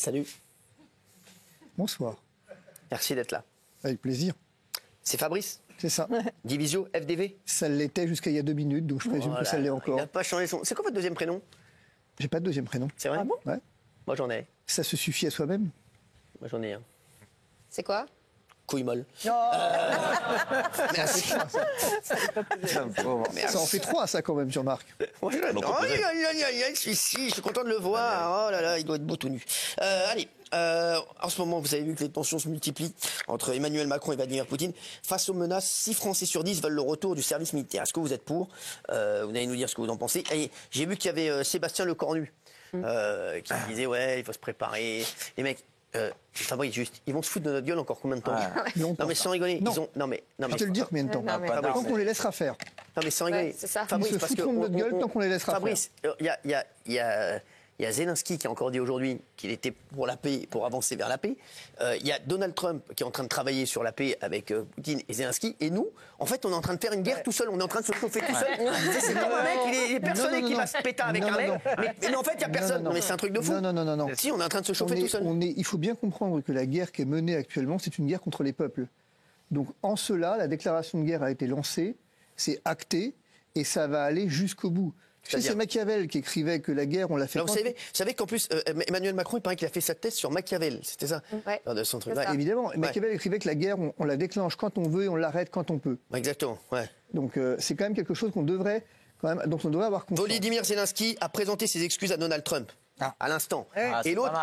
Salut. Bonsoir. Merci d'être là. Avec plaisir. C'est Fabrice, C'est ça. Divisio, FDV. Ça l'était jusqu'à il y a 2 minutes, donc je présume que ça l'est Il encore. n'a pas changé son... C'est quoi votre deuxième prénom? J'ai pas de deuxième prénom. C'est vrai? Ah bon? Ouais. Moi j'en ai. Ça se suffit à soi-même. Moi j'en ai un. C'est quoi? Couille molle. Merci. Ça en fait 3, ça, quand même, Jean-Marc. Moi, je suis ici, je suis content de le voir. Oh là là, il doit être beau tout nu. Allez, en ce moment, vous avez vu que les tensions se multiplient entre Emmanuel Macron et Vladimir Poutine. Face aux menaces, 6 Français sur 10 veulent le retour du service militaire. Est-ce que vous êtes pour? Vous allez nous dire ce que vous en pensez. Et j'ai vu qu'il y avait Sébastien Lecornu qui disait ouais, il faut se préparer. Les mecs. Fabrice, juste, ils vont se foutre de notre gueule encore combien de temps? Non, mais sans rigoler, non. ils ont. Non mais. Je vais te le dire combien de temps. Non, mais- Tant qu'on les laissera faire. Non mais sans rigoler. Ouais, c'est ça. Fabrice, Ils se parce foutront de notre gueule tant qu'on les laissera Fabrice, il y a Zelensky qui a encore dit aujourd'hui qu'il était pour la paix, pour avancer vers la paix. Il y a Donald Trump qui est en train de travailler sur la paix avec Poutine et Zelensky. Et nous, en fait, on est en train de faire une guerre tout seul. On est en train de se chauffer tout seul. C'est comme un mec, il est persuadé qu'il va se péter avec un mec. Mais en fait, il n'y a personne. Non, mais c'est un truc de fou. Non. Si, on est en train de se chauffer tout seul. Il faut bien comprendre que la guerre qui est menée actuellement, c'est une guerre contre les peuples. Donc, en cela, la déclaration de guerre a été lancée, c'est acté, et ça va aller jusqu'au bout. C'est Machiavel qui écrivait que la guerre, on l'a fait. Alors, vous savez qu'en plus, Emmanuel Macron, il paraît qu'il a fait sa thèse sur Machiavel. C'était ça? Ouais. De son truc. C'est ça. Évidemment, Machiavel écrivait que la guerre, on la déclenche quand on veut et on l'arrête quand on peut. Exactement, ouais. Donc c'est quand même quelque chose dont on devrait avoir conscience. Volodymyr Zelensky a présenté ses excuses à Donald Trump. À l'instant. Et l'autre,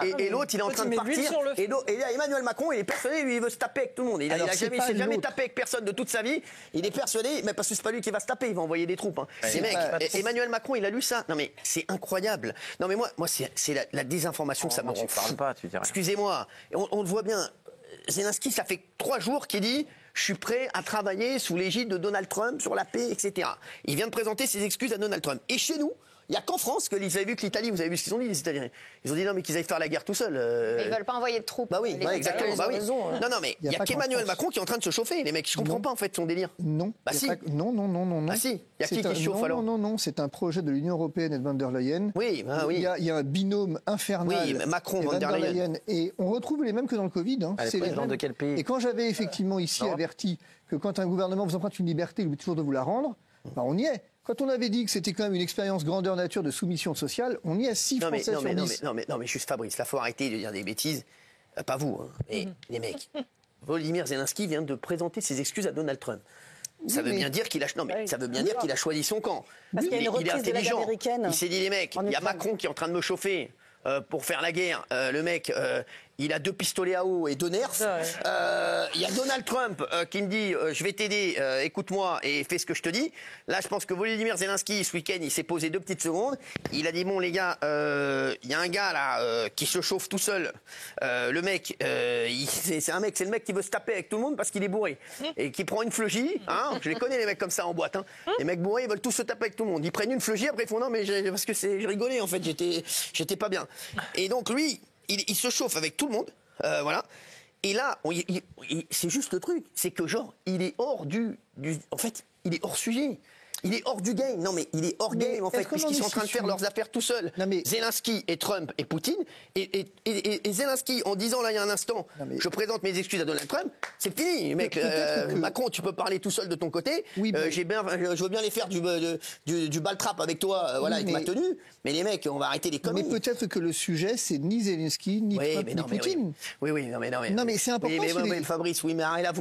il est en train de partir. Et là, Emmanuel Macron, il est persuadé, lui, il veut se taper avec tout le monde. Il s'est jamais tapé avec personne de toute sa vie. Il est persuadé, mais parce que c'est pas lui qui va se taper, il va envoyer des troupes. Ces mecs, Emmanuel Macron, il a lu ça. Non mais c'est incroyable. Non mais moi, c'est la désinformation que ça me rend fou. Excusez-moi. On le voit bien. Zelensky, ça fait 3 jours qu'il dit. Je suis prêt à travailler sous l'égide de Donald Trump sur la paix, etc. Il vient de présenter ses excuses à Donald Trump. Et chez nous, il n'y a qu'en France que vous avez vu que l'Italie, vous avez vu ce qu'ils ont dit, les Italiens. Ils ont dit non, mais qu'ils aillent faire la guerre tout seuls. Mais ils veulent pas envoyer de troupes. Bah oui, exactement. Bah oui. Non, mais il y a qu'Emmanuel Macron qui est en train de se chauffer, les mecs. Je comprends pas en fait son délire. Non. Bah si. Non. Ah si. Il y a qui se chauffe alors? Non. C'est un projet de l'Union européenne et de von der Leyen. Oui, bah oui. Il y a un binôme infernal. Oui, Macron, von der Leyen. Et on retrouve les mêmes que dans le Covid. C'est les gens de quel pays? Et quand j'avais effectivement ici averti que quand un gouvernement vous emprunte une liberté, il oublie toujours de vous la rendre, bah on y est. Quand on avait dit que c'était quand même une expérience grandeur nature de soumission sociale, on y est 6 Français sur 10. Non mais juste Fabrice, là faut arrêter de dire des bêtises. Pas vous, mais les mecs. Volodymyr Zelensky vient de présenter ses excuses à Donald Trump. Ça veut bien dire qu'il a choisi son camp. Parce qu'il y a une Il est reprise de l'aide intelligent. américaine. Il s'est dit les mecs, il y a Macron qui est en train de me chauffer. Pour faire la guerre, le mec, il a 2 pistolets à eau et 2 nerfs. Il y a Donald Trump qui me dit je vais t'aider, écoute-moi et fais ce que je te dis. Là, je pense que Volodymyr Zelensky, ce week-end, il s'est posé 2 petites secondes. Il a dit bon les gars, il y a un gars là qui se chauffe tout seul. Le mec, c'est le mec qui veut se taper avec tout le monde parce qu'il est bourré et qui prend une fleugie. Je les connais les mecs comme ça en boîte. Les mecs bourrés, ils veulent tous se taper avec tout le monde. Ils prennent une fleugie, après ils font non mais parce que je rigolais en fait, j'étais pas bien. Et donc lui, il se chauffe avec tout le monde, voilà. Et là, c'est juste le truc, c'est que genre, il est hors en fait, il est hors sujet. Il est hors du game. Non, mais il est hors game, en fait, puisqu'ils sont en train de faire leurs affaires tout seuls. Zelensky et Trump et Poutine. Et Zelensky, en disant là, il y a un instant, je présente mes excuses à Donald Trump, c'est fini, mec. Macron, tu peux parler tout seul de ton côté. Oui, je veux bien les faire du ball trap avec toi, voilà, avec ma tenue. Mais les mecs, on va arrêter les conneries. Mais peut-être que le sujet, c'est ni Zelensky, ni Trump, ni Poutine. Oui, non, mais c'est important. Mais Fabrice, oui, mais arrête là,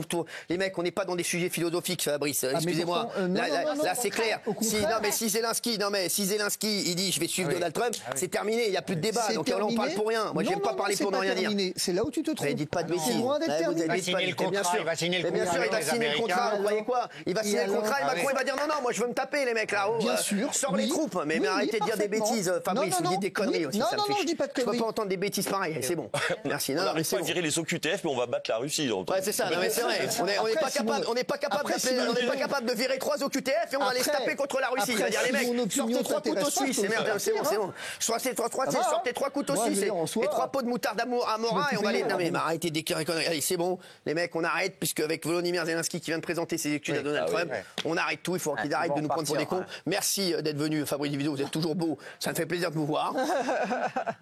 les mecs, on n'est pas dans des sujets philosophiques, Fabrice. Excusez-moi. Là, c'est clair. Si Zelensky, il dit je vais suivre Donald Trump, c'est terminé, il n'y a plus de débat. Donc là, on parle pour rien. Moi, j'aime pas parler pour ne rien dire. C'est là où tu te trompes. Dites pas de bêtises. C'est loin d'être terminé. Il va signer le contrat. Bien sûr, il va signer le contrat. Vous croyez quoi? Il va signer le contrat et Macron, il va dire non, moi, je veux me taper, les mecs là. Bien sûr. Sors les troupes. Mais arrêtez de dire des bêtises, Fabrice. Vous dites des conneries aussi. Non, je dis pas de conneries. Je peux pas entendre des bêtises pareilles. C'est bon. Merci. On n'arrive pas à virer les OQTF, mais on va battre la Russie. Ouais, c'est ça. Non, mais c'est vrai. On n'est pas capable de virer 3 OQTF et on va aller se taper contre la Russie. Il va dire les mecs, sortez 3 couteaux suisses. C'est bon. Sortez 3 couteaux suisses et 3 pots de moutarde à Mora et on va aller. Non mais arrêtez d'écrire. Allez, c'est bon. Les mecs, on arrête puisque avec Volodymyr Zelensky qui vient de présenter ses excuses à Donald Trump, on arrête tout. Il faut qu'ils arrêtent de nous prendre pour des cons. Merci d'être venu, Fabrice Divido. Vous êtes toujours beau. Ça me fait plaisir de vous voir.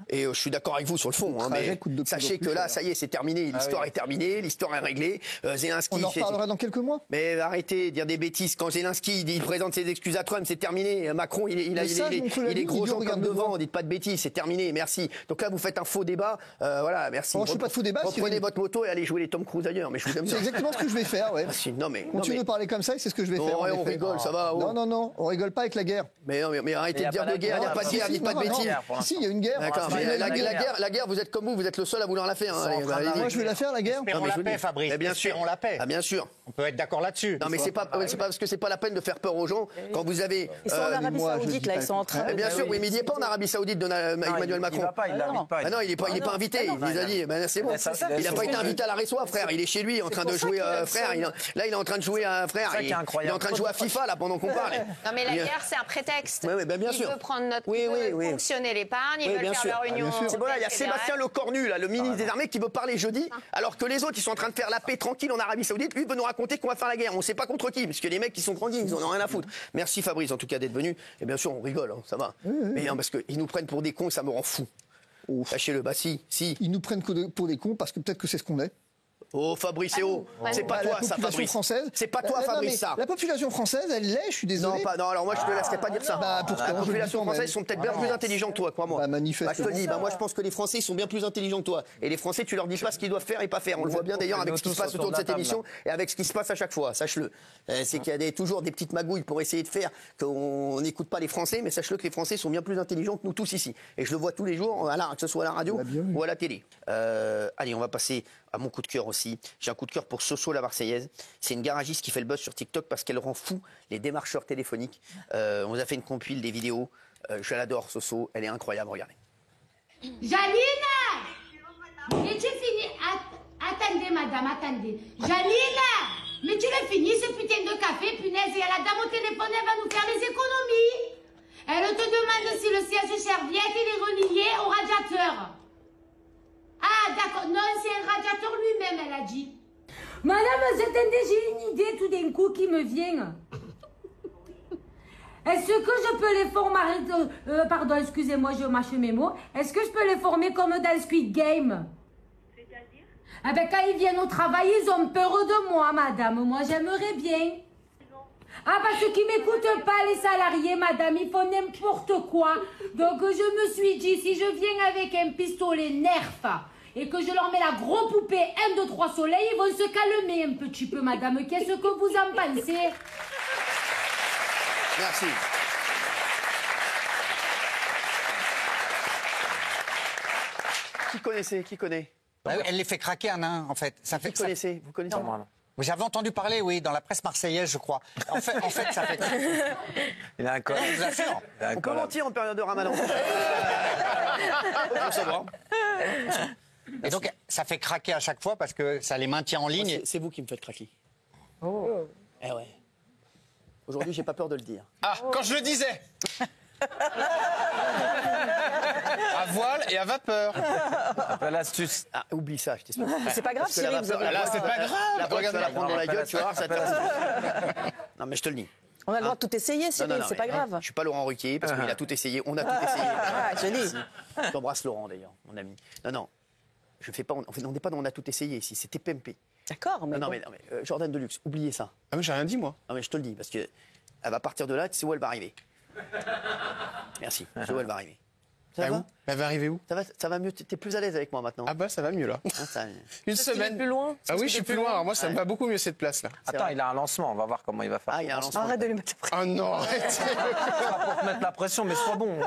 Et je suis d'accord avec vous sur le fond. Mais sachez que là, ça y est, c'est terminé. L'histoire est terminée. L'histoire est réglée. Zelensky. On en reparlera dans quelques mois. Mais arrêtez de dire des bêtises. Quand Zelensky il présente ses excuses à Trump, c'est terminé. Macron, il est gros gens comme devant. Dites pas de bêtises. C'est terminé. Merci. Donc là, vous faites un faux débat. Voilà, merci. Je ne fais pas de faux débat. Reprenez votre moto et allez jouer les Tom Cruise ailleurs. Mais je vous aime bien. C'est exactement ce que je vais faire. Ouais. Non mais. Continue de parler comme ça et c'est ce que je vais faire. On rigole, ça va. Non, on rigole pas avec la guerre. Mais arrêtez de dire de guerre. Il n'y a pas de guerre. Dites pas de bêtises. Si, il y a une guerre. D'accord. La guerre, vous êtes comme vous êtes le seul à vouloir la faire. Moi, je vais la faire, la guerre. Espérons la paix, Fabrice. Bien sûr. Espérons la paix. Bien sûr. On peut être d'accord là-dessus. Non mais c'est pas parce que c'est pas la peine de faire peur aux gens quand vous avez. Ils sont en Arabie Saoudite là, ils sont en train. Bien sûr, oui, mais il n'est pas en Arabie Saoudite, Emmanuel Macron. Il va pas, il l'invite pas. Ah non, il n'est pas invité. Il nous a dit, c'est bon. Il n'a pas été invité à la Ressoie, frère. Il est chez lui en train de jouer, frère. Là, il est en train de jouer à frère. Il est en train de jouer à FIFA là pendant qu'on parle. Non mais la guerre, c'est un prétexte. Oui, bien sûr. Il veut prendre notre, il veut fonctionner l'épargne, ils veulent faire leur union. C'est bon là, il y a Sébastien Lecornu là, le ministre des Armées, qui veut parler jeudi, alors que les autres ils sont en train de faire la paix tranquille en Arabie Saoudite. Lui veut nous raconter qu'on va faire la guerre. On ne sait pas contre qui, parce que les mecs qui sont grandis, ils en ont rien à foutre. Merci Fabrice en tout cas d'être venu. Et bien sûr, on rigole, ça va. Mais non, parce qu'ils nous prennent pour des cons, ça me rend fou. Sachez-le, si. Ils nous prennent pour des cons parce que peut-être que c'est ce qu'on est. Oh Fabrice, c'est pas toi ça, Fabrice. C'est pas toi, Fabrice, ça. La population française, elle l'est, je suis désolé. Non, alors moi je te laisserai pas dire ça. La population française sont peut-être bien plus intelligents que toi, crois-moi. Je te le dis, moi je pense que les Français sont bien plus intelligents que toi. Et les Français, tu leur dis pas ce qu'ils doivent faire et pas faire. On le voit bien d'ailleurs avec ce qui se passe autour de cette émission et avec ce qui se passe à chaque fois, sache-le. C'est qu'il y a toujours des petites magouilles pour essayer de faire qu'on n'écoute pas les Français, mais sache-le que les Français sont bien plus intelligents que nous tous ici. Et je le vois tous les jours, que ce soit à la radio ou à la télé. Allez, on va passer à mon coup de cœur aussi. J'ai un coup de cœur pour Soso la Marseillaise. C'est une garagiste qui fait le buzz sur TikTok parce qu'elle rend fou les démarcheurs téléphoniques. On vous a fait une compile des vidéos. Je l'adore, Soso. Elle est incroyable. Regardez. Jalina! Mais tu finis. Attendez, madame, attendez. Jalina! Mais tu l'as fini ce putain de café, punaise. Il y a la dame au téléphone, elle va nous faire les économies. Elle te demande si le siège serviette il est relié au radiateur. Ah, d'accord. Non, c'est un radiateur lui-même, elle a dit. Madame, attendez, j'ai une idée tout d'un coup qui me vient. Est-ce que je peux les former... pardon, excusez-moi, je mâche mes mots. Est-ce que je peux les former comme dans Squid Game? C'est-à-dire? Ah ben, quand ils viennent au travail, ils ont peur de moi, madame. Moi, j'aimerais bien. Ah, parce qu'ils m'écoutent pas, les salariés, madame. Ils font n'importe quoi. Donc, je me suis dit, si je viens avec un pistolet Nerf et que je leur mets la grosse poupée 1, 2, 3 soleil, ils vont se calmer un petit peu, madame. Qu'est-ce que vous en pensez? Merci. Qui connaît? Elle les fait craquer un à un, en fait. Vous connaissez J'avais entendu parler, oui, dans la presse marseillaise, je crois. En fait, ça fait... Il a un col. Je vous assure. On peut mentir en période de ramadan. Faut savoir. Et donc, ça fait craquer à chaque fois parce que ça les maintient en ligne. C'est vous qui me faites craquer. Oh. Eh ouais. Aujourd'hui, j'ai pas peur de le dire. Ah, quand je le disais. À voile et à vapeur. L'astuce. Ah, oublie ça, je t'explique. C'est pas grave, Cyril, vous avez... Là, c'est pas grave. La boîte, tu vas la prendre dans la gueule, tu vas voir, ça te... Non, mais je te le dis. On a le droit de tout essayer, Cyril, c'est pas grave. Je suis pas Laurent Ruquier, parce qu'il a tout essayé. On a tout essayé. Ah, joli. Je t'embrasse, Laurent, d'ailleurs, mon ami. Non, je fais pas... On n'est pas dans On a tout essayé ici, c'était PMP. D'accord, mais Non, mais Jordan Deluxe, oubliez ça. Ah, mais j'ai rien dit, moi. Non, mais je te le dis, parce que elle va partir de là, tu sais où elle va arriver. Merci, tu sais où elle va arriver. Ça va? Elle va arriver où? Ça va mieux, t'es plus à l'aise avec moi maintenant. Ah bah ça va mieux là. Une semaine. plus loin. Ah oui, je suis plus loin. Alors moi, ça me va beaucoup mieux cette place là. Attends, il a un lancement, on va voir comment il va faire. Ah, il y a un lancement. Arrête de lui mettre la pression. Ah non, arrête. Pas pour te mettre la pression, mais sois bon.